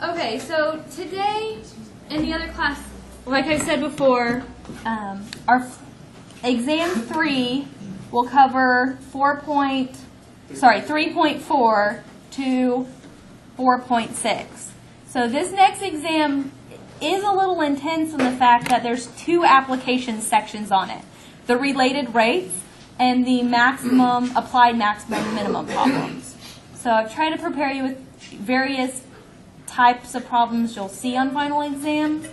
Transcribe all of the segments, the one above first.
Okay, so today in the other class, like I said before, our exam 3 will cover 3.4 to 4.6. So this next exam is a little intense in the fact that there's 2 application sections on it. The related rates and the maximum, applied maximum minimum problems. So I've tried to prepare you with various types of problems you'll see on final exams.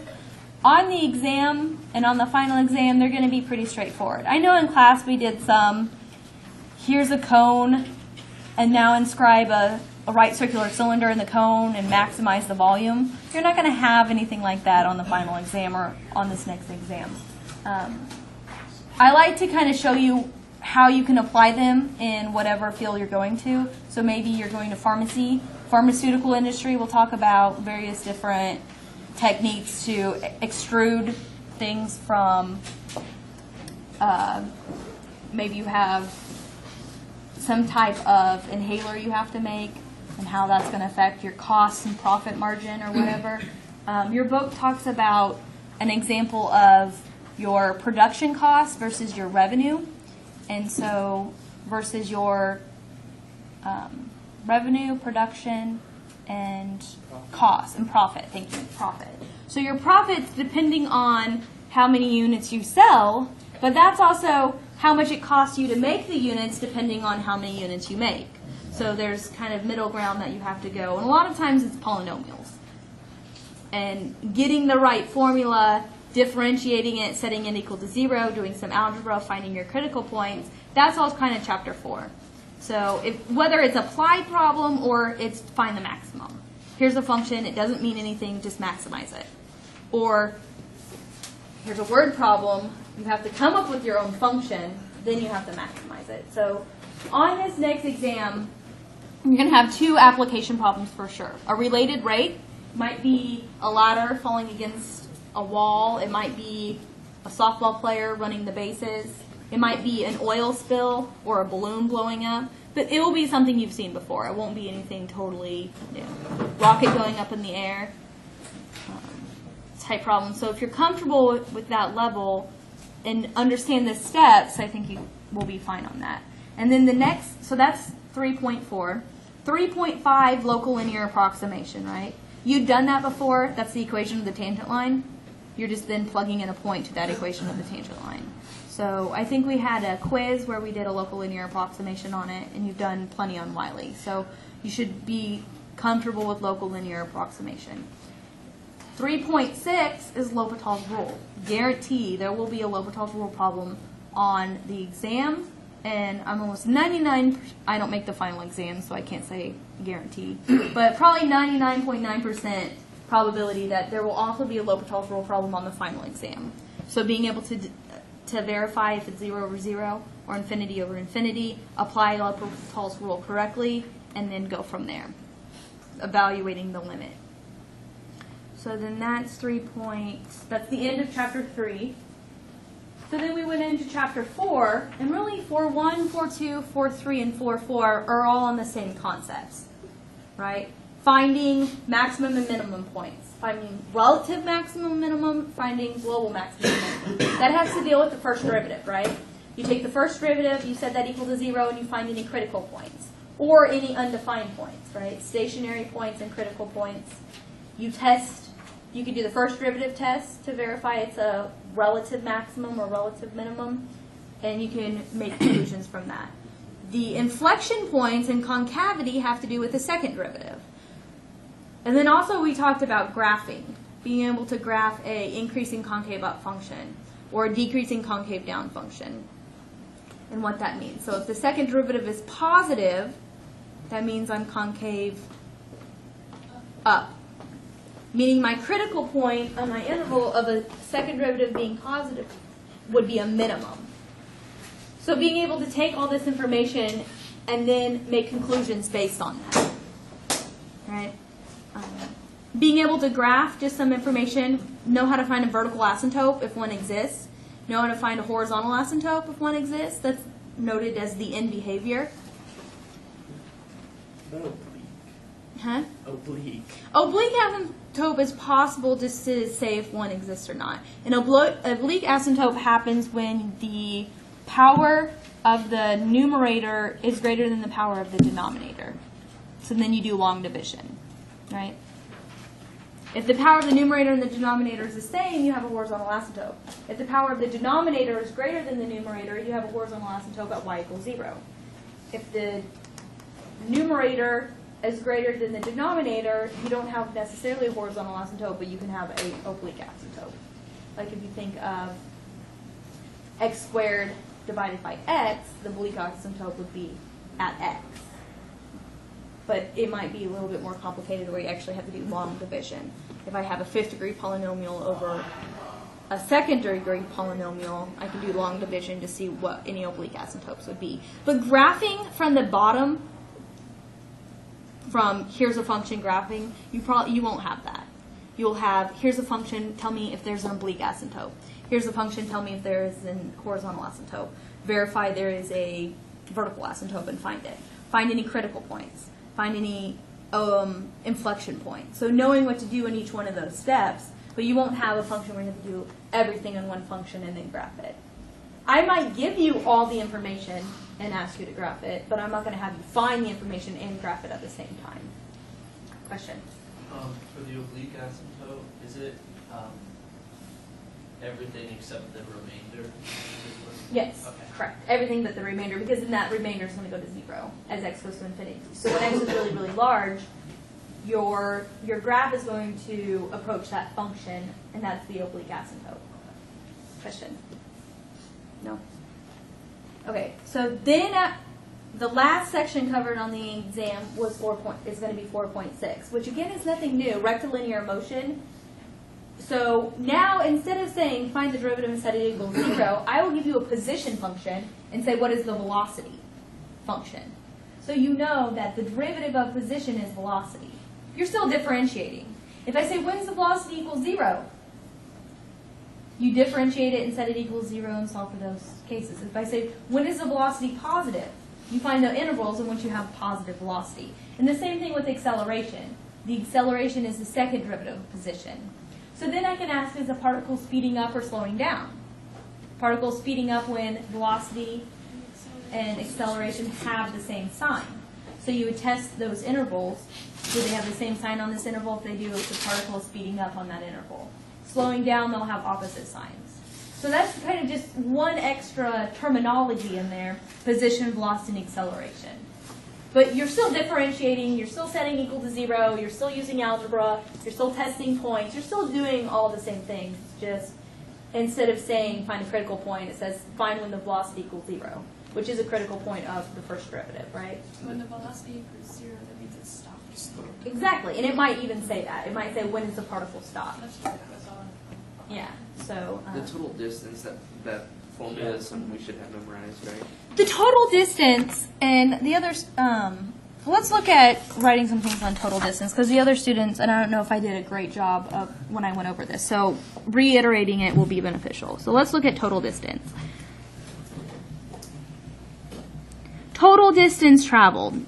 On the exam and on the final exam, they're going to be pretty straightforward. I know in class we did some, here's a cone, and now inscribe a right circular cylinder in the cone and maximize the volume. You're not going to have anything like that on the final exam or on this next exam. I like to kind of show you how you can apply them in whatever field you're going to. So maybe you're going to pharmacy. Pharmaceutical industry, we'll talk about various different techniques to extrude things from, maybe you have some type of inhaler you have to make and how that's going to affect your costs and profit margin or whatever. Your book talks about an example of your production costs versus your revenue. And so versus your revenue, production, and cost, and profit. Thank you, profit. So your profit's depending on how many units you sell, but that's also how much it costs you to make the units depending on how many units you make. So there's kind of middle ground that you have to go. And a lot of times it's polynomials. And getting the right formula, differentiating it, setting it equal to 0, doing some algebra, finding your critical points, that's all kind of chapter 4. So whether it's applied problem or it's find the maximum. Here's a function, it doesn't mean anything, just maximize it. Or here's a word problem, you have to come up with your own function, then you have to maximize it. So on this next exam, you're going to have 2 application problems for sure. A related rate might be a ladder falling against a wall. It might be a softball player running the bases. It might be an oil spill or a balloon blowing up. But it will be something you've seen before. It won't be anything totally new. Rocket going up in the air type problem. So if you're comfortable with that level and understand the steps, I think you will be fine on that. And then the next, so that's 3.4. 3.5, local linear approximation, right? You've done that before. That's the equation of the tangent line. You're just then plugging in a point to that equation of the tangent line. So I think we had a quiz where we did a local linear approximation on it, and you've done plenty on Wiley. So you should be comfortable with local linear approximation. 3.6 is L'Hopital's rule. Guarantee there will be a L'Hopital's rule problem on the exam, and I'm almost 99%, I don't make the final exam, so I can't say guarantee, but probably 99.9% probability that there will also be a L'Hopital's rule problem on the final exam. So being able to verify if it's 0 over 0 or infinity over infinity, apply L'Hopital's rule correctly, and then go from there, evaluating the limit. So then that's that's the end of chapter 3. So then we went into chapter 4, and really 4.1, 4.2, 4.3, and 4.4 are all on the same concepts, right? Finding maximum and minimum points, finding relative maximum minimum, finding global maximum minimum. That has to deal with the first derivative, right? You take the first derivative, you set that equal to 0, and you find any critical points, or any undefined points, right? Stationary points and critical points. You test, you can do the first derivative test to verify it's a relative maximum or relative minimum, and you can make conclusions from that. The inflection points and concavity have to do with the second derivative. And then also we talked about graphing, being able to graph a increasing concave up function or a decreasing concave down function, and what that means. So if the second derivative is positive, that means I'm concave up, meaning my critical point on my interval of a second derivative being positive would be a minimum. So being able to take all this information and then make conclusions based on that, right? Being able to graph just some information, know how to find a vertical asymptote if one exists, know how to find a horizontal asymptote if one exists. That's noted as the end behavior. Huh? Oblique. Oblique asymptote is possible just to say if one exists or not. An oblique asymptote happens when the power of the numerator is greater than the power of the denominator. So then you do long division, right? If the power of the numerator and the denominator is the same, you have a horizontal asymptote. If the power of the denominator is greater than the numerator, you have a horizontal asymptote at y equals 0. If the numerator is greater than the denominator, you don't have necessarily a horizontal asymptote, but you can have an oblique asymptote. Like if you think of x squared divided by x, the oblique asymptote would be at x. But it might be a little bit more complicated where you actually have to do long division. If I have a fifth degree polynomial over a second degree polynomial, I can do long division to see what any oblique asymptotes would be. But graphing from the bottom, from here's a function graphing, you won't have that. You'll have, here's a function, tell me if there's an oblique asymptote. Here's a function, tell me if there is a horizontal asymptote. Verify there is a vertical asymptote and find it. Find any critical points. Find any inflection points. So knowing what to do in each one of those steps, but you won't have a function where you have to do everything in one function and then graph it. I might give you all the information and ask you to graph it, but I'm not going to have you find the information and graph it at the same time. Question? For the oblique asymptote, is it everything except the remainder? Yes, okay. Correct. Everything but the remainder, because then that remainder is going to go to 0 as x goes to infinity. So when x is really, really large, your graph is going to approach that function, and that's the oblique asymptote. Question? No? Okay, so then the last section covered on the exam was is going to be 4.6, which again is nothing new, rectilinear motion. So now, instead of saying find the derivative and set it equals 0, I will give you a position function and say what is the velocity function. So you know that the derivative of position is velocity. You're still differentiating. If I say when is the velocity equals 0, you differentiate it and set it equals 0 and solve for those cases. If I say when is the velocity positive, you find the intervals in which you have positive velocity. And the same thing with acceleration. The acceleration is the second derivative of position. So then I can ask, is the particle speeding up or slowing down? Particle speeding up when velocity and acceleration have the same sign. So you would test those intervals. Do they have the same sign on this interval? If they do, the particle is speeding up on that interval. Slowing down, they'll have opposite signs. So that's kind of just one extra terminology in there, position, velocity, and acceleration. But you're still differentiating, you're still setting equal to 0, you're still using algebra, you're still testing points, you're still doing all the same things. Just instead of saying find a critical point, it says find when the velocity equals 0, which is a critical point of the first derivative, right? When the velocity equals 0, that means it stops. Exactly, and it might even say that. It might say when does the particle stop. That's what it goes on. Yeah, so... The total distance, that formula is something we should have memorized, right? The total distance and the others, let's look at writing some things on total distance, because the other students, and I don't know if I did a great job of when I went over this, so reiterating it will be beneficial. So let's look at total distance. Total distance traveled.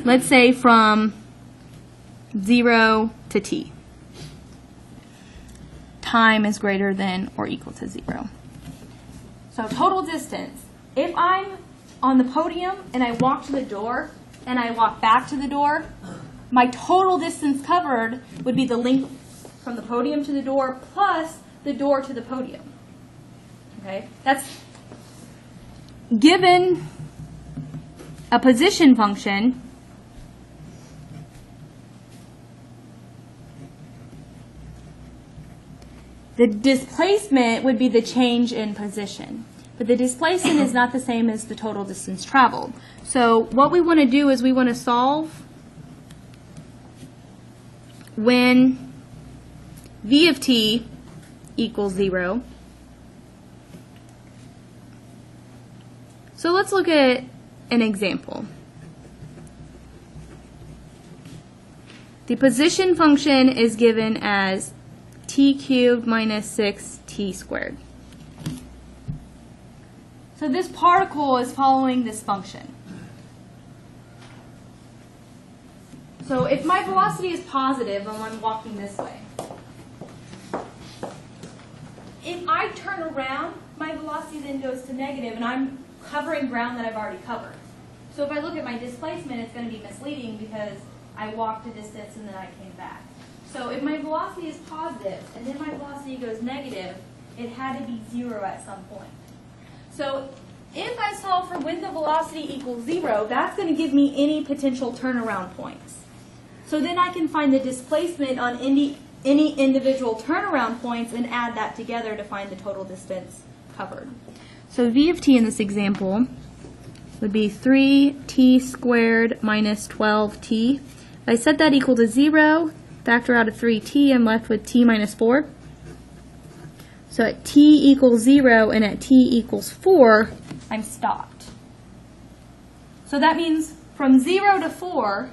Let's say from 0 to t. Time is greater than or equal to 0. So total distance. If I'm on the podium and I walk to the door and I walk back to the door, my total distance covered would be the length from the podium to the door plus the door to the podium. Okay? That's given a position function. The displacement would be the change in position. But the displacement is not the same as the total distance traveled. So what we want to do is we want to solve when v of t equals 0. So let's look at an example. The position function is given as t cubed minus 6t squared. So this particle is following this function. So if my velocity is positive and I'm walking this way, if I turn around, my velocity then goes to negative, and I'm covering ground that I've already covered. So if I look at my displacement, it's going to be misleading because I walked a distance and then I came back. So if my velocity is positive and then my velocity goes negative, it had to be 0 at some point. So if I solve for when the velocity equals 0, that's going to give me any potential turnaround points. So then I can find the displacement on any individual turnaround points and add that together to find the total distance covered. So v of t in this example would be 3t squared minus 12t. If I set that equal to 0, factor out a 3t, I'm left with t minus 4. So at t equals 0 and at t equals 4, I'm stopped. So that means from 0 to 4,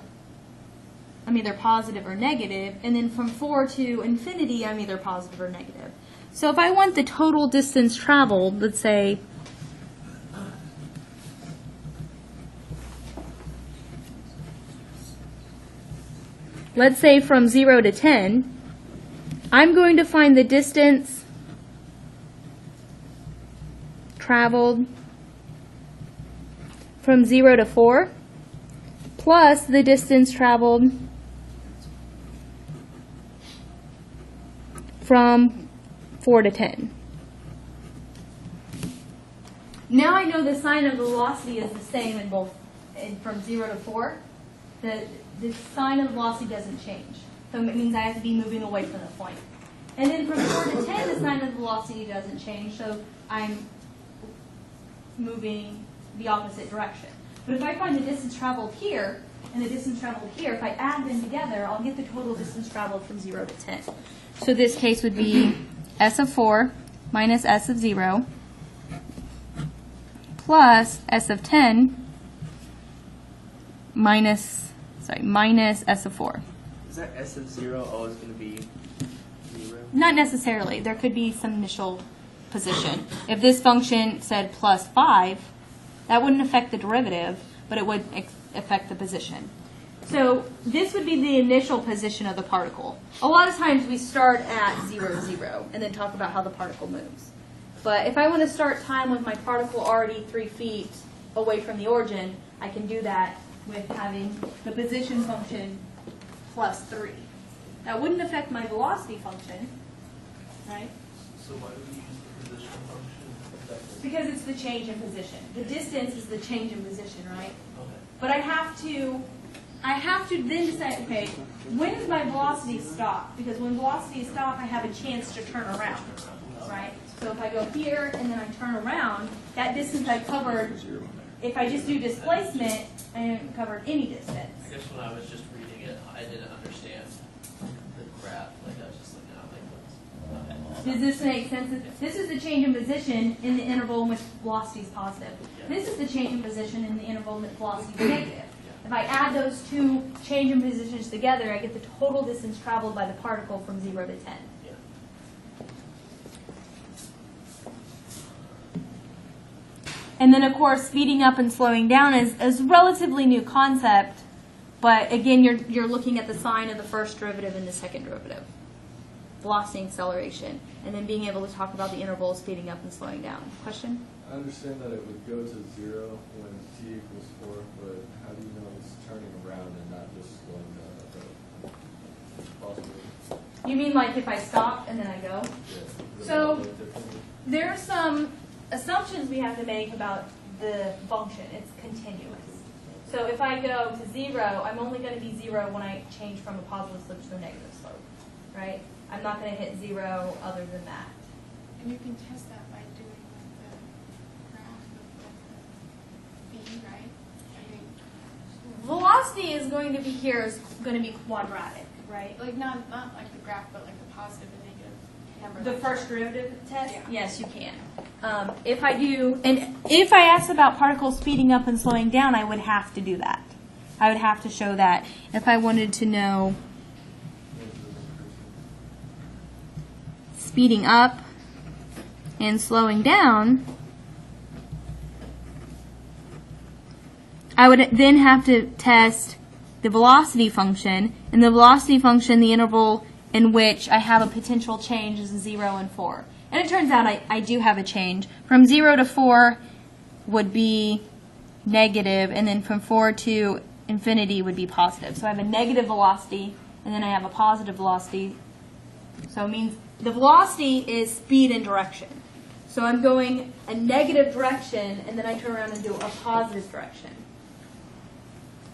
I'm either positive or negative, and then from 4 to infinity, I'm either positive or negative. So if I want the total distance traveled, let's say, from 0 to 10, I'm going to find the distance traveled from 0 to 4 plus the distance traveled from 4 to 10. Now I know the sign of the velocity is the same in both, from 0 to 4. The sign of velocity doesn't change. So it means I have to be moving away from the point. And then from 4 to 10, the sign of velocity doesn't change, so I'm moving the opposite direction. But if I find the distance traveled here and the distance traveled here, if I add them together, I'll get the total distance traveled from 0 to 10. So this case would be s of 4 minus s of 0 plus s of 10 minus s of 4. Is that s of 0 always going to be 0? Not necessarily. There could be some initial position. If this function said plus 5, that wouldn't affect the derivative, but it would affect the position. So this would be the initial position of the particle. A lot of times we start at 0, 0, and then talk about how the particle moves. But if I want to start time with my particle already 3 feet away from the origin, I can do that with having the position function plus 3. That wouldn't affect my velocity function, right? So why do we use the position function? Because it's the change in position. The distance is the change in position, right? Okay. But I have to then decide, okay, when does my velocity stop? Because when velocity stops, I have a chance to turn around, right? So if I go here and then I turn around, that distance I covered, if I just do displacement, I haven't covered any distance. I guess when I was just reading it, I didn't understand the graph. Like I was just looking at like what's. Okay. Does this make sense? This is the change in position in the interval in which velocity is positive. This is the change in position in the interval in which velocity is negative. If I add those two change in positions together, I get the total distance traveled by the particle from 0 to 10. Yeah. And then, of course, speeding up and slowing down is a relatively new concept, but again, you're looking at the sign of the first derivative and the second derivative, velocity and acceleration, and then being able to talk about the interval of speeding up and slowing down. Question? I understand that it would go to 0 when t equals 4, but how do you know it's turning around and not just slowing down at the possible? You mean like if I stop and then I go? Yeah. So there are some assumptions we have to make about the function. It's continuous. So if I go to 0, I'm only going to be 0 when I change from a positive slope to a negative slope, right? I'm not going to hit 0 other than that. And you can test that by doing like the graph of the v, right? I mean, Velocity is going to be here is going to be quadratic, right? like not like the graph, but like the positive and negative number. The first derivative test? Yeah. Yes, you can. If I do, and if I asked about particles speeding up and slowing down, I would have to do that. I would have to show that if I wanted to know speeding up and slowing down, I would then have to test the velocity function, and the velocity function, the interval in which I have a potential change is 0 and 4. And it turns out I do have a change. From 0 to 4 would be negative, and then from 4 to infinity would be positive. So I have a negative velocity, and then I have a positive velocity. So it means the velocity is speed and direction. So I'm going a negative direction, and then I turn around and do a positive direction.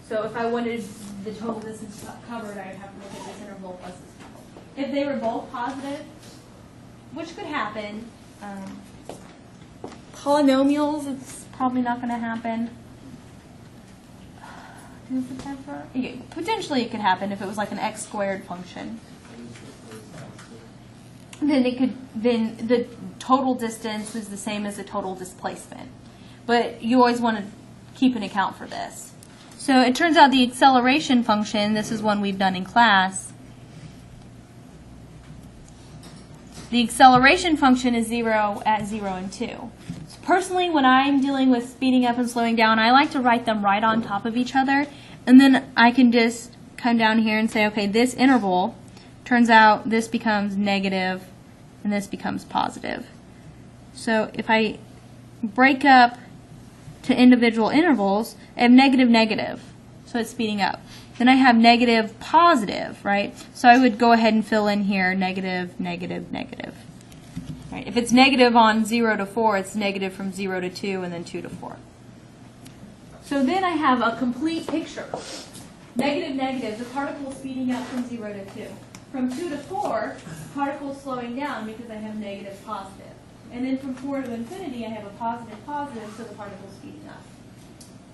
So if I wanted the total distance covered, I'd have to look at this interval plus this interval. If they were both positive, which could happen, polynomials, it's probably not going to happen. Does it ever? Yeah, potentially it could happen if it was like an x squared function. Then the total distance is the same as the total displacement. But you always want to keep an account for this. So it turns out the acceleration function, this is one we've done in class. The acceleration function is 0 at 0 and 2. So personally, when I'm dealing with speeding up and slowing down, I like to write them right on top of each other. And then I can just come down here and say, okay, this interval, turns out this becomes negative and this becomes positive. So if I break up to individual intervals, I have negative, negative. So it's speeding up. Then I have negative, positive, right? So I would go ahead and fill in here negative, negative, negative. Right? If it's negative on 0 to 4, it's negative from 0 to 2 and then 2 to 4. So then I have a complete picture. Negative, negative, the particle is speeding up from 0 to 2. From 2 to 4, the particle is slowing down because I have negative, positive. And then from 4 to infinity, I have a positive, positive, so the particle is speeding up.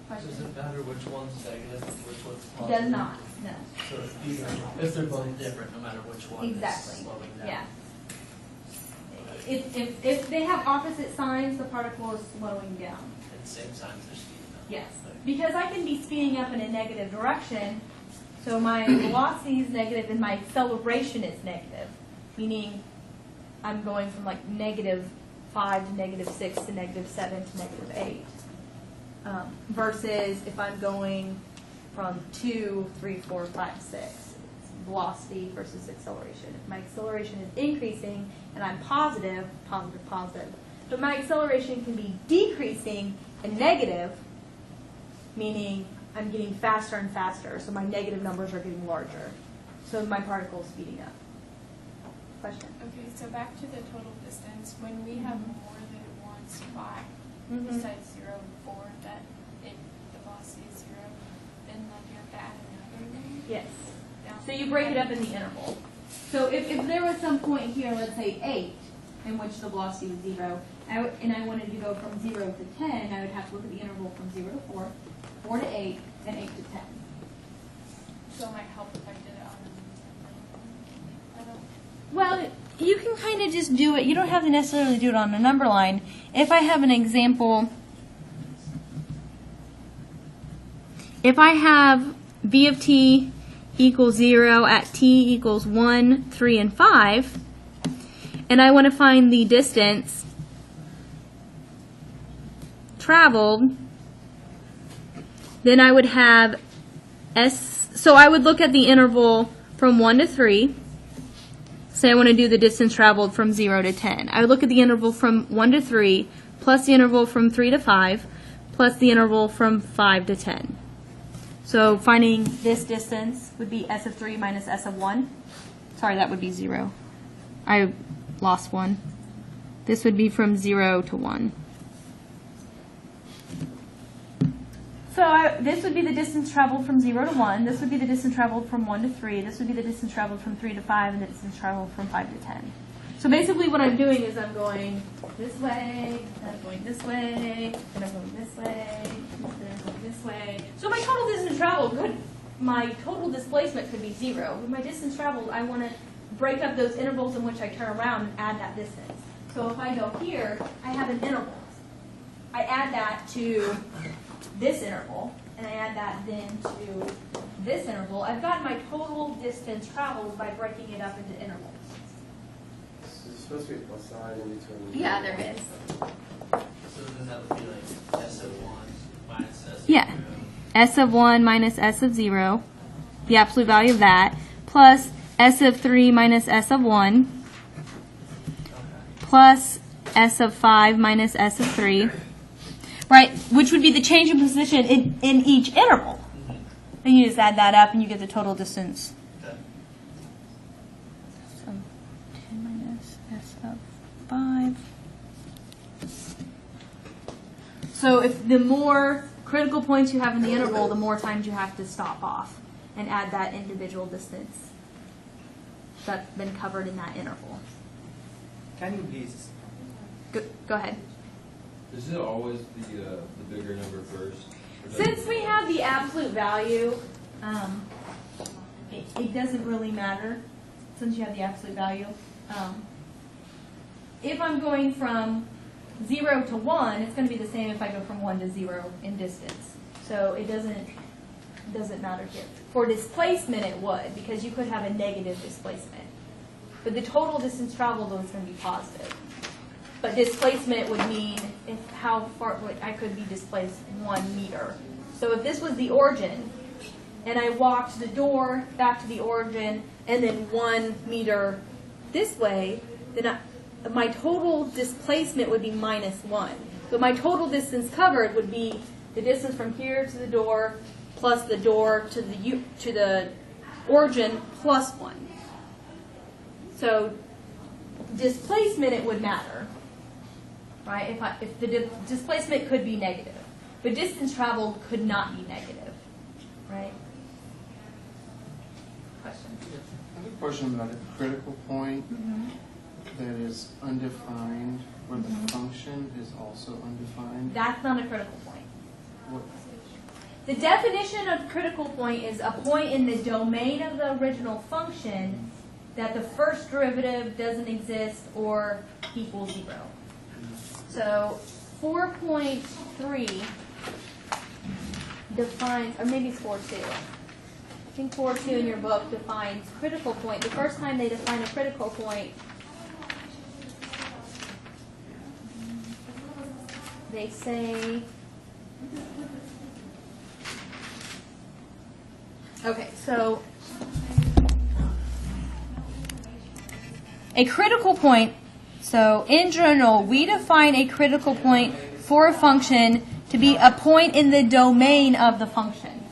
Question? Does it matter which one's negative and which one's It positive? does not, no. So if they're both different, no matter which one Exactly. is slowing down. Yeah. If they have opposite signs, the particle is slowing down. At the same time, they're speeding up. Yes. Because I can be speeding up in a negative direction, so my velocity is negative and my acceleration is negative, meaning I'm going from like negative 5 to negative 6 to negative 7 to negative 8. Versus if I'm going from 2, 3, 4, 5, 6. It's velocity versus acceleration. If my acceleration is increasing and I'm positive, positive, positive. But my acceleration can be decreasing and negative, meaning I'm getting faster and faster, so my negative numbers are getting larger. So my particle is speeding up. Question? Okay, so back to the total distance. When we have more than one spot, Mhm. besides 0 and 4, that the velocity is 0, then you have to add another one? Yes. Down So you break it up in the interval. So if there was some point here, let's say 8, in which the velocity was 0, and I wanted to go from 0 to 10, I would have to look at the interval from 0 to 4, 4 to 8, and 8 to 10. So it might help if I did it on a I don't. Well, you can kind of just do it. You don't have to necessarily do it on a number line. If I have an example, if I have v of t equals 0 at t equals 1, 3, and 5, and I want to find the distance traveled, then I would have s. So I would look at the interval from 1 to 3. Say I want to do the distance traveled from 0 to 10. I would look at the interval from 1 to 3, plus the interval from 3 to 5, plus the interval from 5 to 10. So finding this distance would be s of 3 minus s of 1. Sorry, that would be 0. I lost 1. This would be from 0 to 1. So this would be the distance traveled from 0 to 1. This would be the distance traveled from 1 to 3. This would be the distance traveled from 3 to 5, and the distance traveled from 5 to 10. So basically what I'm doing is I'm going this way, and I'm going this way, and I'm going this way, and I'm going this way. So my total distance traveled my total displacement could be 0. With my distance traveled, I want to break up those intervals in which I turn around and add that distance. So if I go here, I have an interval. I add that to this interval, and I add that then to this interval. I've got my total distance traveled by breaking it up into intervals. So there's supposed to be a plus sign in between. Yeah, there is. So then that would be like s of 1 minus s of Yeah. 0. S of 1 minus S of 0. the absolute value of that, plus s of 3 minus s of 1, plus s of 5 minus s of 3, right, which would be the change in position in each interval. And you just add that up and you get the total distance. Okay. So 10 minus s of 5. So if the more critical points you have in the interval, the more times you have to stop off and add that individual distance that's been covered in that interval. Can you please? Go ahead. Is it always the bigger number first? Since we have the absolute value, it doesn't really matter since you have the absolute value. If I'm going from 0 to 1, it's going to be the same if I go from 1 to 0 in distance. So it doesn't matter here. For displacement, it would, because you could have a negative displacement. But the total distance traveled is going to be positive. But displacement would mean how far I could be displaced 1 meter. So if this was the origin, and I walked the door back to the origin, and then 1 meter this way, then my total displacement would be minus 1. But my total distance covered would be the distance from here to the door plus the door to the origin plus 1. So displacement, it would matter, right? If the displacement could be negative, but distance traveled could not be negative, right? Question? I have a question about a critical point that is undefined, where the function is also undefined. That's not a critical point. What, The definition of critical point is a point in the domain of the original function that the first derivative doesn't exist or equals 0. So 4.3 defines, or maybe it's 4.2. I think 4.2 in your book defines critical point. The first time they define a critical point, they say, okay, so a critical point, so in general, we define a critical point for a function to be a point in the domain of the function.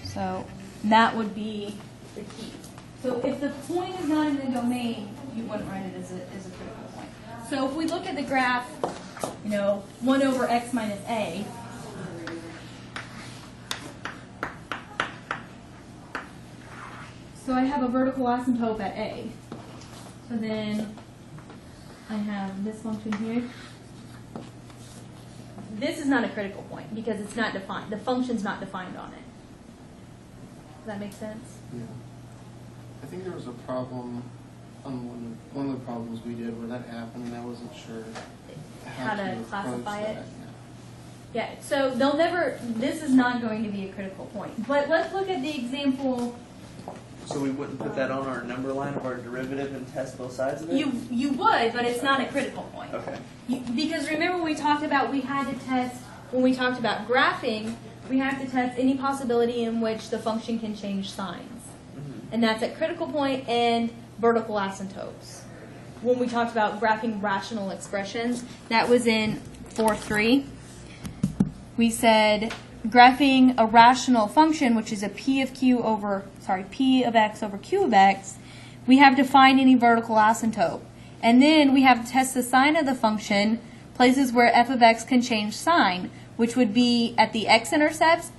So that would be the key. So if the point is not in the domain, you wouldn't write it as a critical point. So if we look at the graph, 1 over x minus a, so I have a vertical asymptote at a. So then I have this function here. This is not a critical point because it's not defined. The function's not defined on it. Does that make sense? yeah. I think there was a problem on one of the problems we did where that happened, and I wasn't sure How to approach classify it? that, Yeah, so they'll never, this is not going to be a critical point. But let's look at the example. So we wouldn't put that on our number line of our derivative and test both sides of it? You would, but it's not a critical point. Okay. Because remember we talked about we had to test, when we talked about graphing, we have to test any possibility in which the function can change signs. And that's at critical point and vertical asymptotes. When we talked about graphing rational expressions, that was in 4.3. We said graphing a rational function, which is a p of x over q of x, we have to find any vertical asymptote. And then we have to test the sign of the function, places where f of x can change sign, which would be at the x-intercepts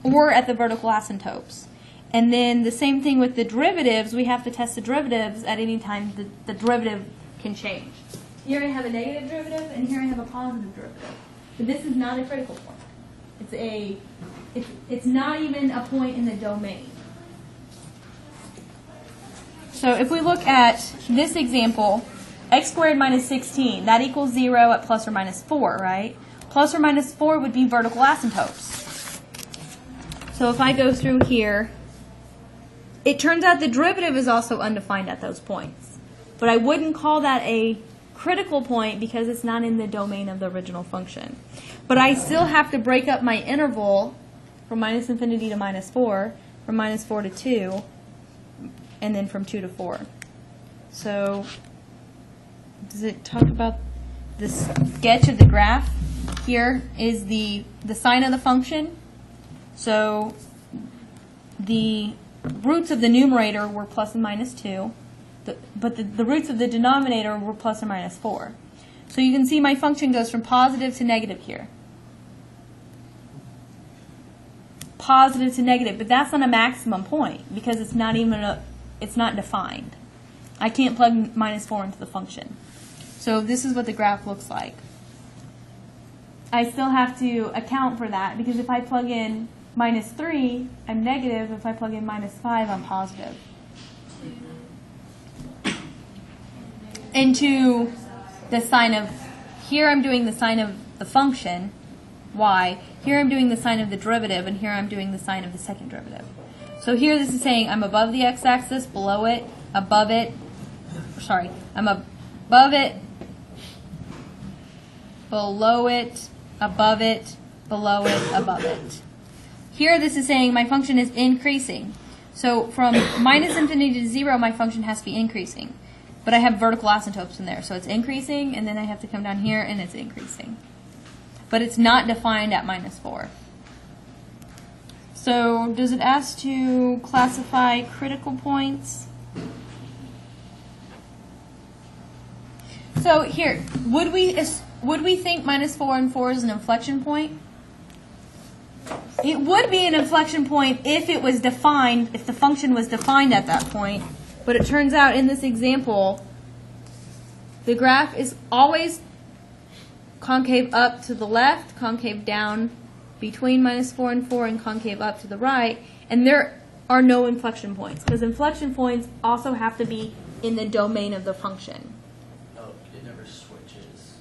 or at the vertical asymptotes. And then the same thing with the derivatives, we have to test the derivatives at any time the derivative can change. Here I have a negative derivative, and here I have a positive derivative. But this is not a critical point. It's not even a point in the domain. So if we look at this example, x squared minus 16, that equals 0 at plus or minus 4, right? Plus or minus 4 would be vertical asymptotes. So if I go through here, it turns out the derivative is also undefined at those points. But I wouldn't call that a critical point because it's not in the domain of the original function. But I still have to break up my interval from minus infinity to minus 4, from minus 4 to 2, and then from 2 to 4. So does it talk about the sketch of the graph? Here is the sign of the function. So the roots of the numerator were plus and minus 2, but the roots of the denominator were plus and minus 4. So you can see my function goes from positive to negative here. Positive to negative, but that's not a maximum point because it's not it's not defined. I can't plug minus 4 into the function. So this is what the graph looks like. I still have to account for that because if I plug in minus 3, I'm negative. If I plug in minus 5, I'm positive. Into the sign of, here I'm doing the sign of the function, y. Here I'm doing the sign of the derivative, and here I'm doing the sign of the second derivative. So here this is saying I'm above the x-axis, below it, above it, sorry, I'm above it, below it, above it, below it, above it. Here this is saying my function is increasing. So from minus infinity to 0, my function has to be increasing. But I have vertical asymptotes in there, so it's increasing, and then I have to come down here, and it's increasing. But it's not defined at minus 4. So does it ask to classify critical points? So here, would we think minus 4 and 4 is an inflection point? It would be an inflection point if it was defined, if the function was defined at that point. But it turns out in this example, the graph is always concave up to the left, concave down between minus 4 and 4, and concave up to the right. And there are no inflection points, because inflection points also have to be in the domain of the function. Oh, it never switches.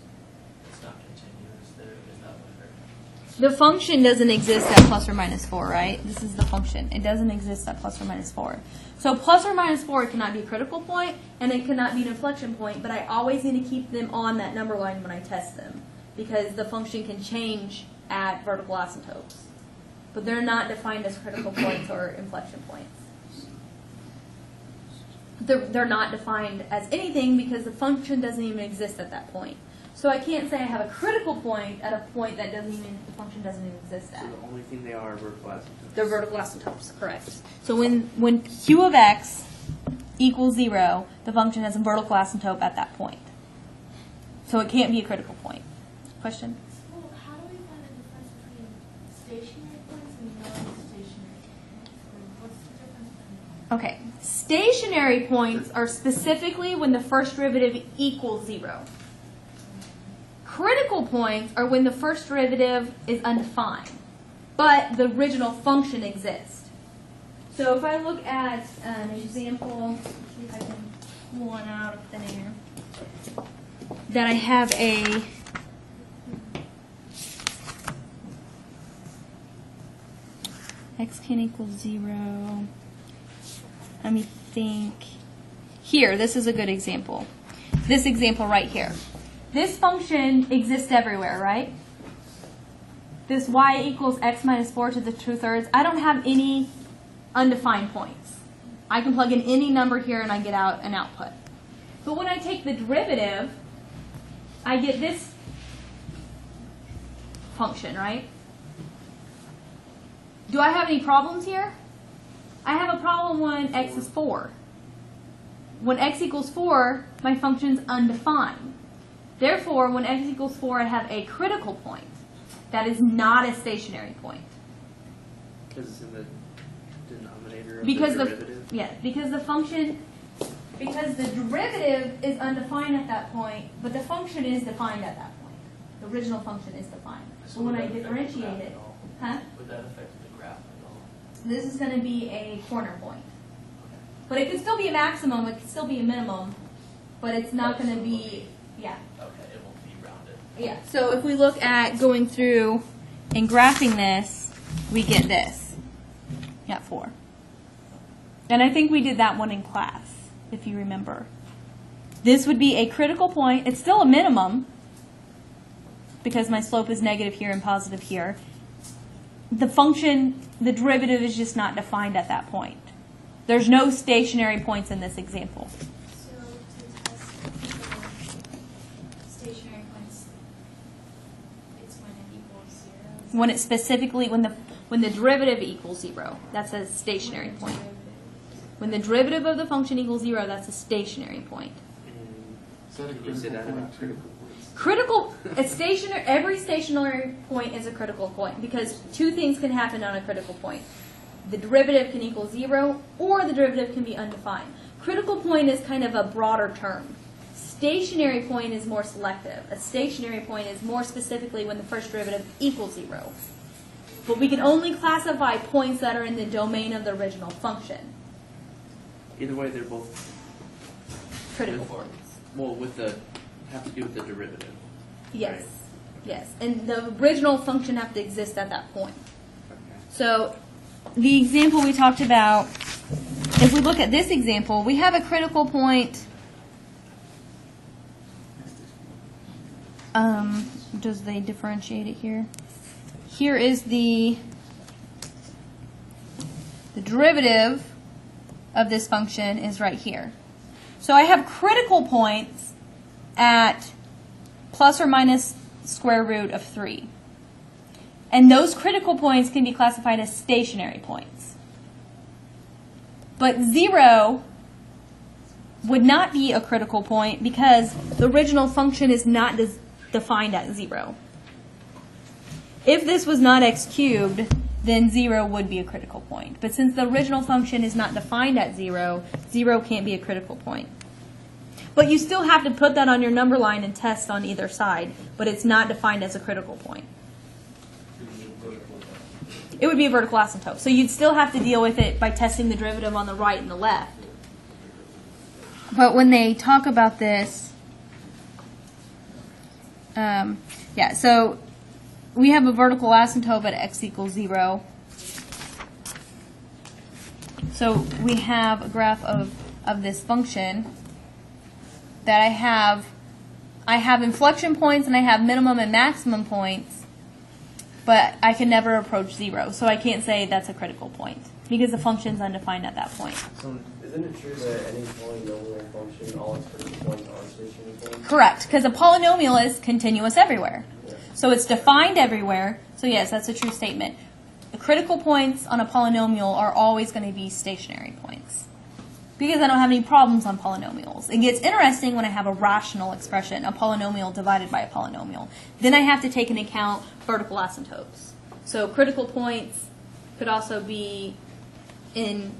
It's not continuous. There is not one. The function doesn't exist at plus or minus 4, right? This is the function. It doesn't exist at plus or minus 4. So plus or minus 4 cannot be a critical point, and it cannot be an inflection point, but I always need to keep them on that number line when I test them, because the function can change at vertical asymptotes. But they're not defined as critical points or inflection points. They're not defined as anything because the function doesn't even exist at that point. So I can't say I have a critical point at a point that the function doesn't even exist at. So the only thing they are vertical asymptotes. They're vertical asymptotes, correct. So when q of x equals 0, the function has a vertical asymptote at that point. So it can't be a critical point. Question? Well, how do we find the difference between stationary points and non-stationary points? Or what's the difference between them? Okay. Stationary points are specifically when the first derivative equals 0. Critical points are when the first derivative is undefined, but the original function exists. So if I look at an example, see if I can pull one out of thin air, that I have a x can equal 0. Let me think. Here, this is a good example. This example right here. This function exists everywhere, right? This y equals x minus 4 to the 2/3. I don't have any undefined points. I can plug in any number here and I get out an output. But when I take the derivative, I get this function, right? Do I have any problems here? I have a problem when x is 4. When x equals 4, my function's undefined. Therefore, when x equals 4, I have a critical point. That is not a stationary point. Because it's in the denominator of Because the the derivative. because the derivative is undefined at that point, but the function is defined at that point. The original function is defined. So when I would that affect the differentiate graph it, at all? huh? Would that affect the graph at all? This is going to be a corner point. But it could still be a maximum, it could still be a minimum, but it's not going to be, yeah. Okay, it won't be rounded. Yeah, so if we look at going through and graphing this, we get this at 4. And I think we did that one in class, if you remember. This would be a critical point. It's still a minimum because my slope is negative here and positive here. The function, the derivative is just not defined at that point. There's no stationary points in this example. So to test the stationary points, it's when it equals 0? When it specifically, when the derivative equals 0, that's a stationary point. When the derivative of the function equals 0, that's a stationary point. Is that a Can you say critical that about point too? Critical, every stationary point is a critical point because two things can happen on a critical point. The derivative can equal 0 or the derivative can be undefined. Critical point is kind of a broader term. Stationary point is more selective. A stationary point is more specifically when the first derivative equals 0. But we can only classify points that are in the domain of the original function. Either way, they're both, Critical Good. points. well, with the, have to do with the derivative. Yes. Yes. And the original function have to exist at that point. So the example we talked about, if we look at this example, we have a critical point. Does they differentiate it here? Here is the derivative of this function is right here. So I have critical points at plus or minus square root of 3. And those critical points can be classified as stationary points. But 0 would not be a critical point because the original function is not defined at 0. If this was not x cubed, then 0 would be a critical point. But since the original function is not defined at 0, 0 can't be a critical point. But you still have to put that on your number line and test on either side, but it's not defined as a critical point. It would be a vertical asymptote. So you'd still have to deal with it by testing the derivative on the right and the left. But when they talk about this, yeah, so we have a vertical asymptote at x equals 0. So we have a graph of this function that I have inflection points and I have minimum and maximum points, but I can never approach 0. So I can't say that's a critical point because the function's undefined at that point. So isn't it true that any polynomial function, all its critical points are stationary points? Correct, because a polynomial is continuous everywhere. Yeah. So it's defined everywhere. So yes, that's a true statement. The critical points on a polynomial are always going to be stationary points because I don't have any problems on polynomials. It gets interesting when I have a rational expression, a polynomial divided by a polynomial. Then I have to take into account vertical asymptotes. So critical points could also be in,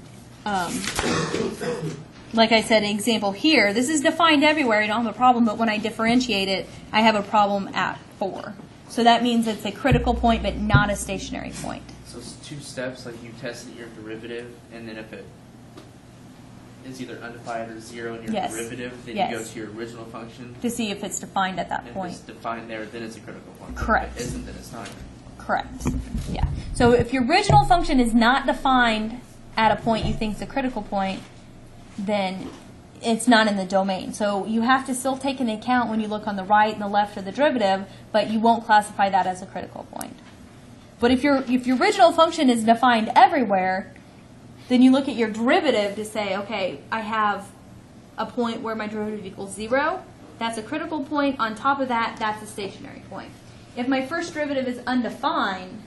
like I said, an example here. This is defined everywhere. I don't have a problem, but when I differentiate it, I have a problem at 4. So that means it's a critical point, but not a stationary point. So it's 2 steps, like you test your derivative, and then if it is either undefined or 0 in your Yes. derivative, then Yes. you go to your original function. To see if it's defined at that If point. it's defined there, then it's a critical point. Correct. If it isn't, then it's not. Correct. Yeah. So if your original function is not defined at a point you think is a critical point, then it's not in the domain. So you have to still take into account when you look on the right and the left of the derivative, but you won't classify that as a critical point. But if your original function is defined everywhere, then you look at your derivative to say, okay, I have a point where my derivative equals 0. That's a critical point. On top of that, that's a stationary point. If my first derivative is undefined,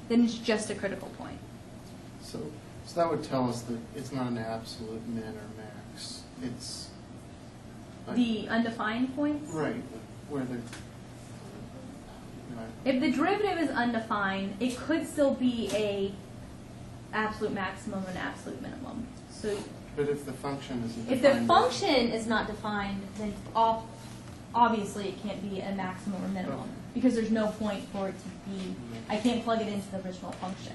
then it's just a critical point. So that would tell us that it's not an absolute min or max. It's like, The undefined points? right where the If the derivative is undefined, it could still be a absolute maximum and absolute minimum. So but if the function isn't if the defined, function is not defined, then obviously it can't be a maximum or minimum because there's no point for it to be. I can't plug it into the original function.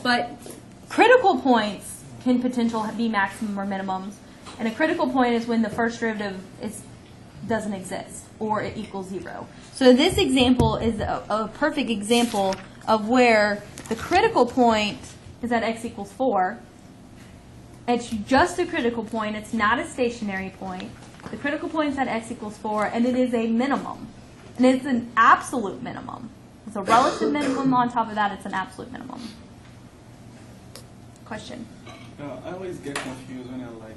But critical points can potentially be maximum or minimums, and a critical point is when the first derivative doesn't exist or it equals 0. So this example is a perfect example of where the critical point is at x equals 4. It's just a critical point. It's not a stationary point. The critical point is at x equals 4, and it is a minimum. And it's an absolute minimum. It's a relative minimum. On top of that, it's an absolute minimum. Question? I always get confused when I like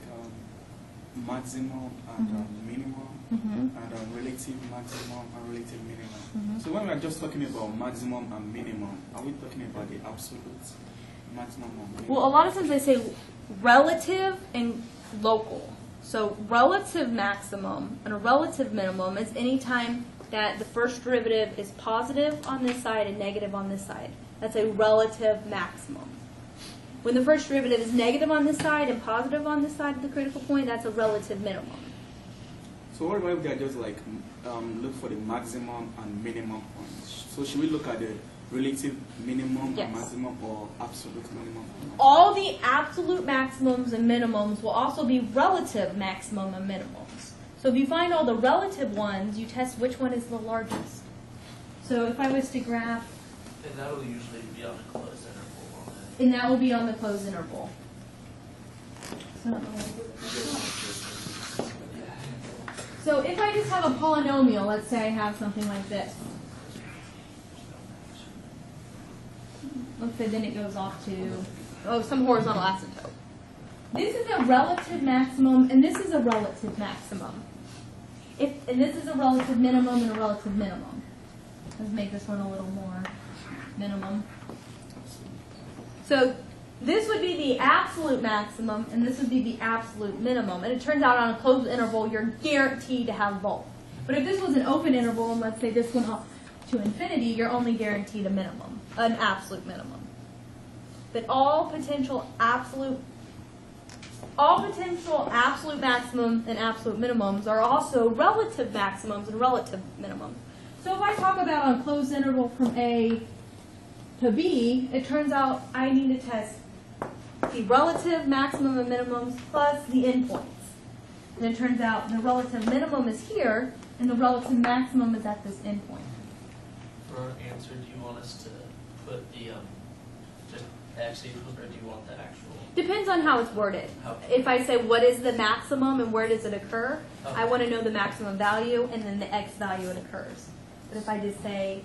maximum and minimum and relative maximum and relative minimum. So when we are just talking about maximum and minimum, are we talking about the absolute maximum and minimum? Well, a lot of times they say relative and local. So relative maximum and a relative minimum is any time that the first derivative is positive on this side and negative on this side. That's a relative maximum. When the first derivative is negative on this side and positive on this side of the critical point, that's a relative minimum. So what about if they are just like look for the maximum and minimum points? So should we look at the relative minimum Yes. and maximum or absolute minimum? All the absolute maximums and minimums will also be relative maximum and minimums. So if you find all the relative ones, you test which one is the largest. So if I was to graph, And that will usually be on a closed interval on it. and that will be on the closed interval. So if I just have a polynomial, let's say I have something like this. Let's say then it goes off to, some horizontal asymptote. This is a relative maximum, and this is a relative maximum. And this is a relative minimum and a relative minimum. Let's make this one a little more minimum. So this would be the absolute maximum, and this would be the absolute minimum. And it turns out on a closed interval, you're guaranteed to have both. But if this was an open interval, and let's say this went up to infinity, you're only guaranteed a minimum, an absolute minimum. But all potential absolute maximum and absolute minimums are also relative maximums and relative minimums. So if I talk about on a closed interval from A to B, it turns out I need to test the relative maximum and minimums plus the endpoints. And it turns out the relative minimum is here, and the relative maximum is at this endpoint. For our answer, do you want us to put the just x equals, or do you want the actual? Depends on how it's worded. Okay. If I say what is the maximum and where does it occur, I Okay. want to know the maximum value and then the x value it occurs. But if I just say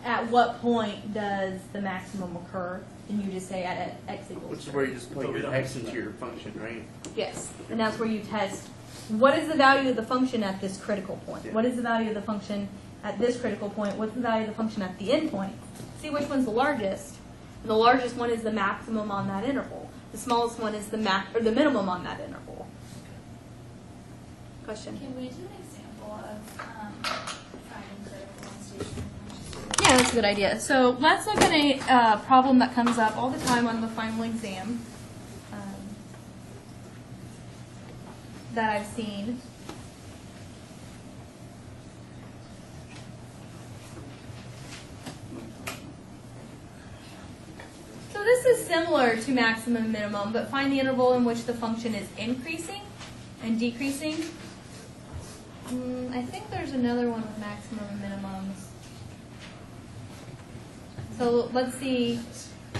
at what point does the maximum occur, then you just say at x equals. Which is where you just plug But we your don't x do into that. your function, right? Yes, and that's where you test what is the value of the function at this critical point. Yeah. What is the value of the function at this critical point? What's the value of the function at the end point? See which one's the largest. And the largest one is the maximum on that interval. The smallest one is the the minimum on that interval. Question? Can we do an example of finding critical and stationary functions? Yeah, that's a good idea. So let's look at a problem that comes up all the time on the final exam that I've seen. So this is similar to maximum and minimum, but find the interval in which the function is increasing and decreasing. I think there's another one with maximum and minimums. So let's see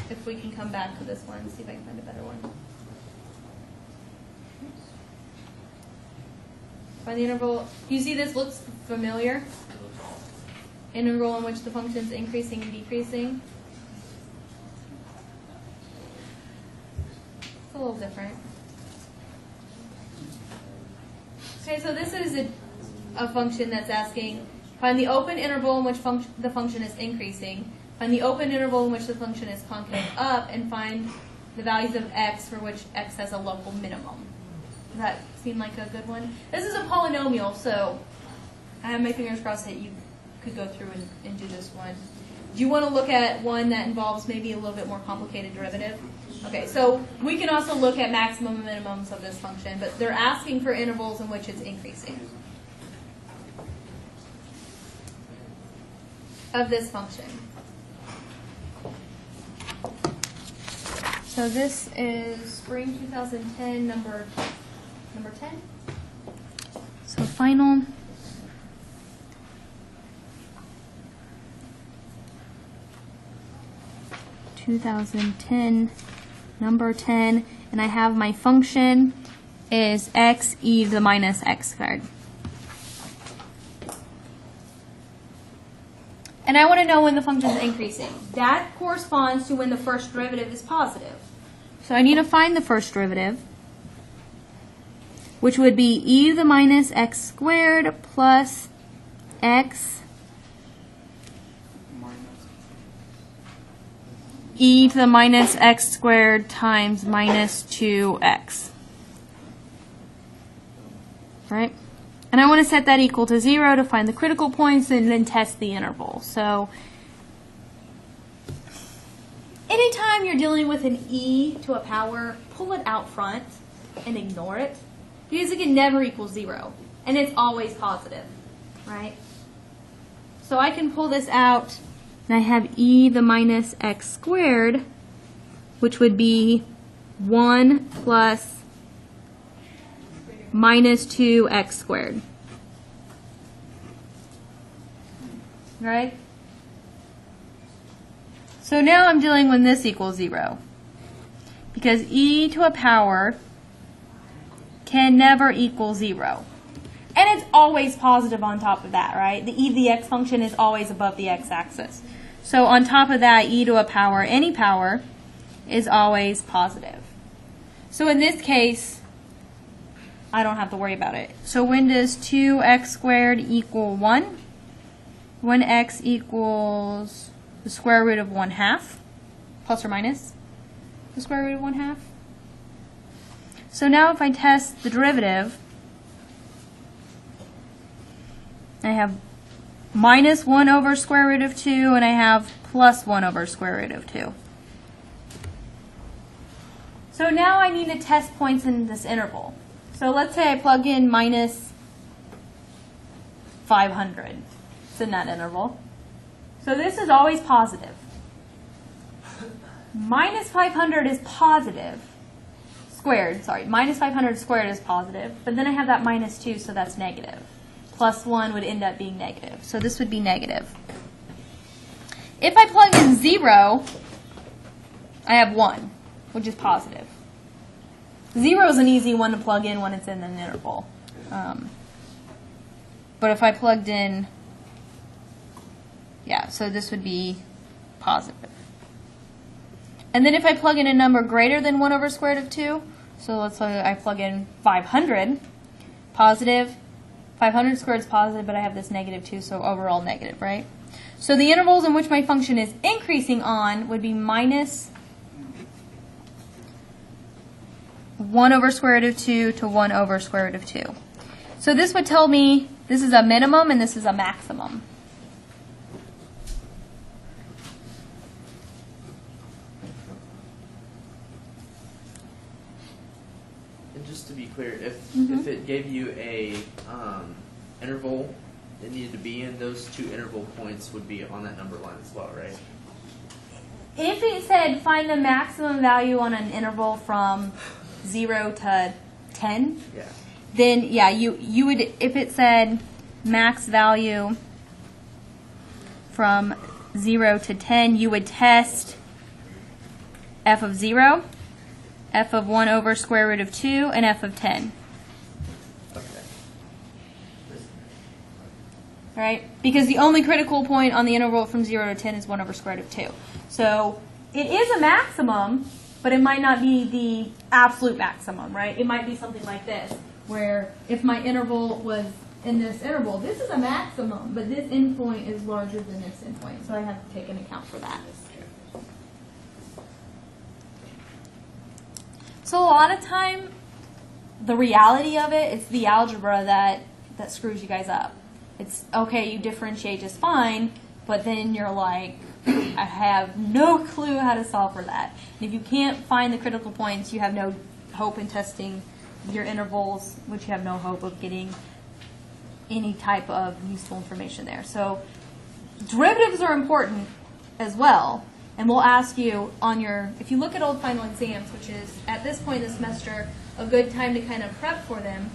if we can come back to this one, see if I can find a better one. Find the interval. You see this looks familiar? Interval in which the function is increasing and decreasing. It's a little different. Okay, so this is a function that's asking, find the open interval in which the function is increasing, find the open interval in which the function is concave up, and find the values of x for which x has a local minimum. Does that seem like a good one? This is a polynomial, so I have my fingers crossed that you could go through and do this one. Do you want to look at one that involves maybe a little bit more complicated derivative? Okay, so we can also look at maximum and minimums of this function, but they're asking for intervals in which it's increasing. Of this function. So this is spring 2010, number 10. So final. (2010) number 10, and I have my function is x e to the minus x squared. And I want to know when the function is increasing. That corresponds to when the first derivative is positive. So I need to find the first derivative, which would be e to the minus x squared plus x Minus. e to the minus x squared times minus 2x. Right? And I want to set that equal to 0 to find the critical points and then test the interval. So anytime you're dealing with an e to a power, pull it out front and ignore it, because it can never equal 0. And it's always positive. Right? So I can pull this out, and I have e to the minus x squared, which would be 1 plus minus 2x squared. Right? So now I'm dealing when this equals 0. Because e to a power can never equal 0. And it's always positive on top of that, right? The e to the x function is always above the x-axis. So on top of that, e to a power, any power, is always positive. So in this case, I don't have to worry about it. So when does 2x squared equal 1? When x equals the square root of 1/2, plus or minus the square root of 1/2. So now if I test the derivative, I have minus 1 over square root of 2, and I have plus 1 over square root of 2. So now I need to test points in this interval. So let's say I plug in minus 500. It's in that interval. So this is always positive. Minus 500 is positive. Squared, sorry. Minus 500 squared is positive. But then I have that minus 2, so that's negative. Plus 1 would end up being negative. So this would be negative. If I plug in 0, I have 1, which is positive. 0 is an easy one to plug in when it's in an interval. But if I plugged in, yeah, so this would be positive. And then if I plug in a number greater than 1 over square root of 2, so let's say I plug in 500, positive. 500 squared is positive, but I have this negative 2, so overall negative, right? So the intervals in which my function is increasing on would be minus 1 over square root of 2 to 1 over square root of 2. So this would tell me this is a minimum and this is a maximum. And just to be clear, if it gave you a interval it needed to be in, those two interval points would be on that number line as well, right? If it said find the maximum value on an interval from 0 to 10, Yeah. then yeah, you would, if it said max value from 0 to 10, you would test f of 0, f of 1 over square root of 2, and f of 10. Okay. Right? Because the only critical point on the interval from 0 to 10 is 1 over square root of 2. So it is a maximum, but it might not be the absolute maximum, right? It might be something like this, where if my interval was in this interval, this is a maximum, but this endpoint is larger than this endpoint, so I have to take into account for that. So a lot of time, the reality of it, it's the algebra that screws you guys up. It's, okay, you differentiate just fine, but then you're like, I have no clue how to solve for that. And if you can't find the critical points, you have no hope in testing your intervals, which you have no hope of getting any type of useful information there. So derivatives are important as well. And we'll ask you on your, if you look at old final exams, which is at this point in the semester a good time to kind of prep for them,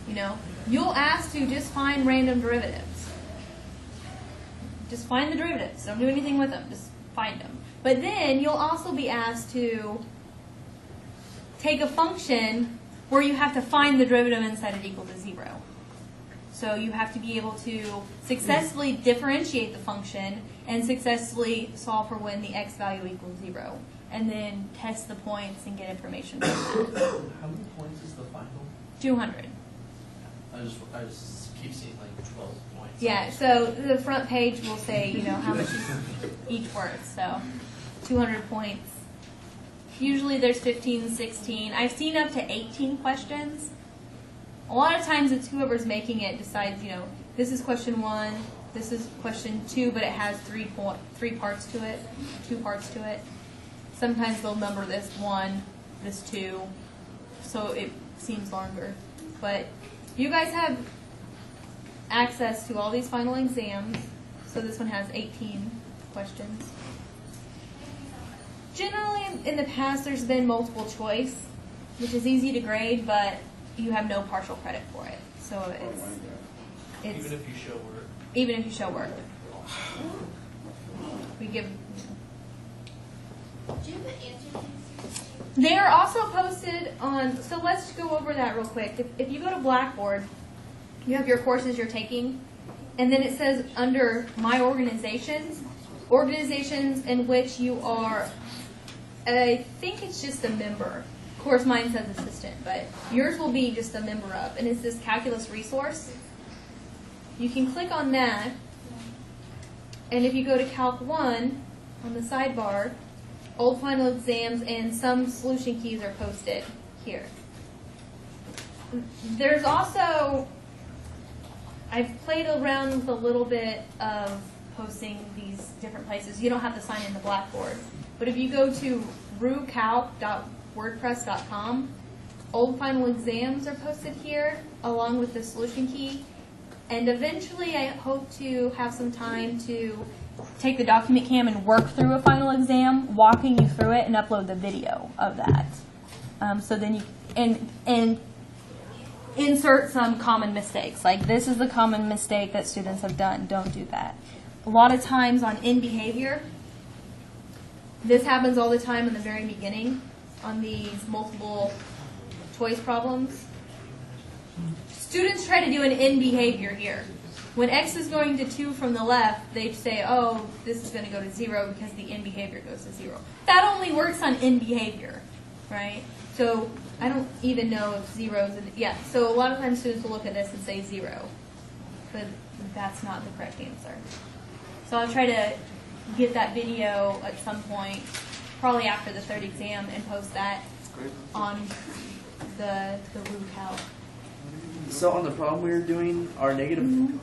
you know, you'll ask to just find random derivatives. Just find the derivatives. Don't do anything with them. Just find them. But then you'll also be asked to take a function where you have to find the derivative and set it equal to 0. So you have to be able to successfully differentiate the function and successfully solve for when the x value equals 0. And then test the points and get information from that. How many points is the final? 200. I just keep seeing like 12 points. Yeah, so the front page will say, you know, how much is each word. So 200 points. Usually there's 15, 16. I've seen up to 18 questions. A lot of times it's whoever's making it decides, you know, this is question 1, this is question 2, but it has three parts to it, 2 parts to it. Sometimes they'll number this 1, this 2, so it seems longer. But you guys have access to all these final exams, so this one has 18 questions. Generally, in the past, there's been multiple choice, which is easy to grade, but you have no partial credit for it. So it's Even if you show work. even if you show work. We give. Do you have an answer to these? They are also posted on, so let's go over that real quick. If you go to Blackboard, you have your courses you're taking, and then it says under My Organizations, organizations in which you are, I think it's just a member. Of course, mine says assistant, but yours will be just a member of, and it's this calculus resource. You can click on that, and if you go to Calc 1 on the sidebar, old final exams and some solution keys are posted here. There's also, I've played around with a little bit of posting these different places. You don't have to sign into Blackboard. But if you go to rucalc.wordpress.com, old final exams are posted here along with the solution key. And eventually I hope to have some time to take the document cam and work through a final exam, walking you through it, and upload the video of that. So then you and insert some common mistakes. Like, this is the common mistake that students have done. Don't do that. A lot of times on in behavior, this happens all the time in the very beginning on these multiple choice problems. Students try to do an in behavior here. When x is going to 2 from the left, they say, oh, this is going to go to 0 because the in behavior goes to 0. That only works on in behavior, right? So I don't even know if 0 is, yeah, so a lot of times students will look at this and say 0, but that's not the correct answer. So I'll try to get that video at some point, probably after the third exam, and post that on the RuCalc. So on the problem we were doing, our negative 1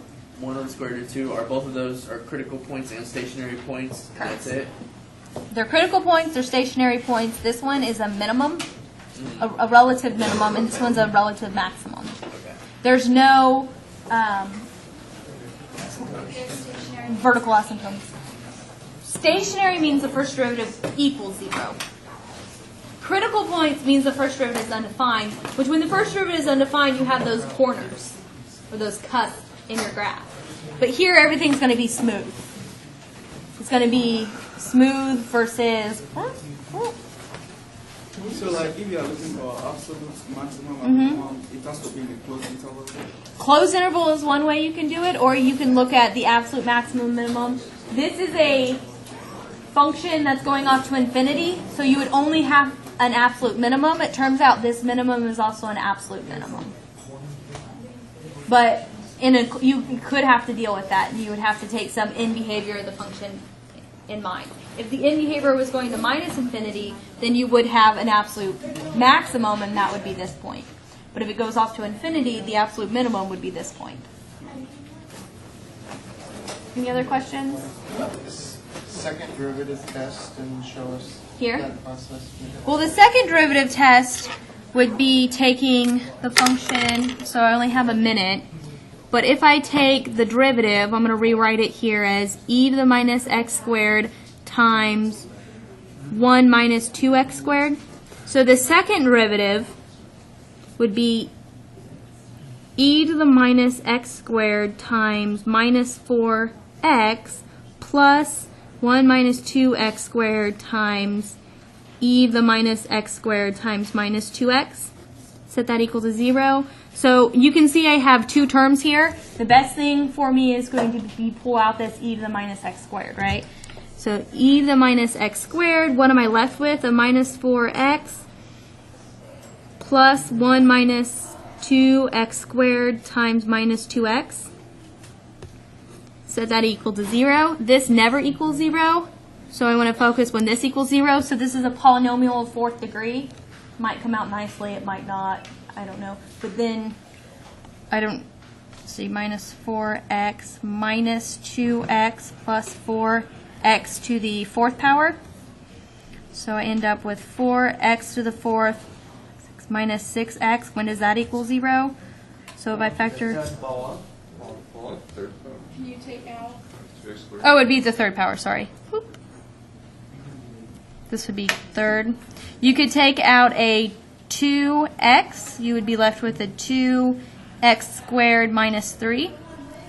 over the square root of 2, are both of those are critical points and stationary points? And that's it? They're critical points, they're stationary points. This one is a minimum, a relative minimum, and this one's a relative maximum. Okay. There's no vertical asymptotes. Stationary means the first derivative equals 0. Critical points means the first derivative is undefined, which when the first derivative is undefined, you have those corners, or those cuts in your graph. But here, everything's going to be smooth. It's going to be smooth versus... So, like, if you are looking for absolute maximum and minimum, it has to be in the closed interval. Closed interval is one way you can do it, or you can look at the absolute maximum minimum. This is a function that's going off to infinity, so you would only have an absolute minimum. It turns out this minimum is also an absolute minimum. But you could have to deal with that, and you would have to take some in behavior of the function in mind. If the in behavior was going to minus infinity, then you would have an absolute maximum, and that would be this point. But if it goes off to infinity, the absolute minimum would be this point. Any other questions? Second derivative test and show us Here? that process. Well, the second derivative test would be taking the function, so I only have a minute, but if I take the derivative, I'm going to rewrite it here as e to the minus x squared times 1 minus 2x squared. So the second derivative would be e to the minus x squared times minus 4x plus 1 minus 2x squared times e to the minus x squared times minus 2x. Set that equal to 0. So you can see I have two terms here. The best thing for me is going to be pull out this e to the minus x squared, right? So e to the minus x squared, what am I left with? A minus 4x plus 1 minus 2x squared times minus 2x. Set that equal to 0. This never equals 0, so I want to focus when this equals 0. So this is a polynomial of fourth degree. Might come out nicely, it might not, I don't know. But then, I don't see, minus 4x minus 2x plus 4x to the fourth power. So I end up with 4x to the fourth minus 6x. When does that equal 0? So if I factor... Can you take out? Oh, it'd be the third power, sorry. Whoop. This would be third. You could take out a 2x. You would be left with a 2x squared minus 3.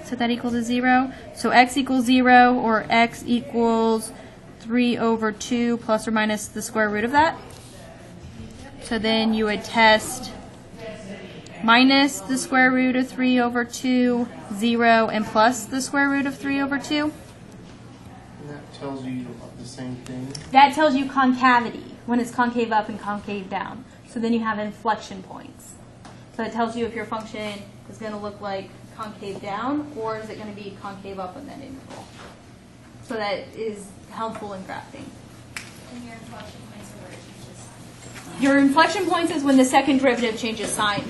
So that equals to 0. So x equals 0 or x equals 3 over 2 plus or minus the square root of that. So then you would test minus the square root of 3 over 2, 0, and plus the square root of 3 over 2. And that tells you the same thing. That tells you concavity, when it's concave up and concave down. So then you have inflection points. So it tells you if your function is going to look like concave down, or is it going to be concave up in that interval. So that is helpful in graphing. And your inflection points are where it changes. Your inflection points is when the second derivative changes sign.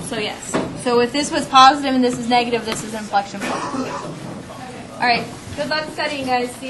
So yes. So if this was positive and this is negative, this is inflection point. All right. Good luck studying, guys. See you.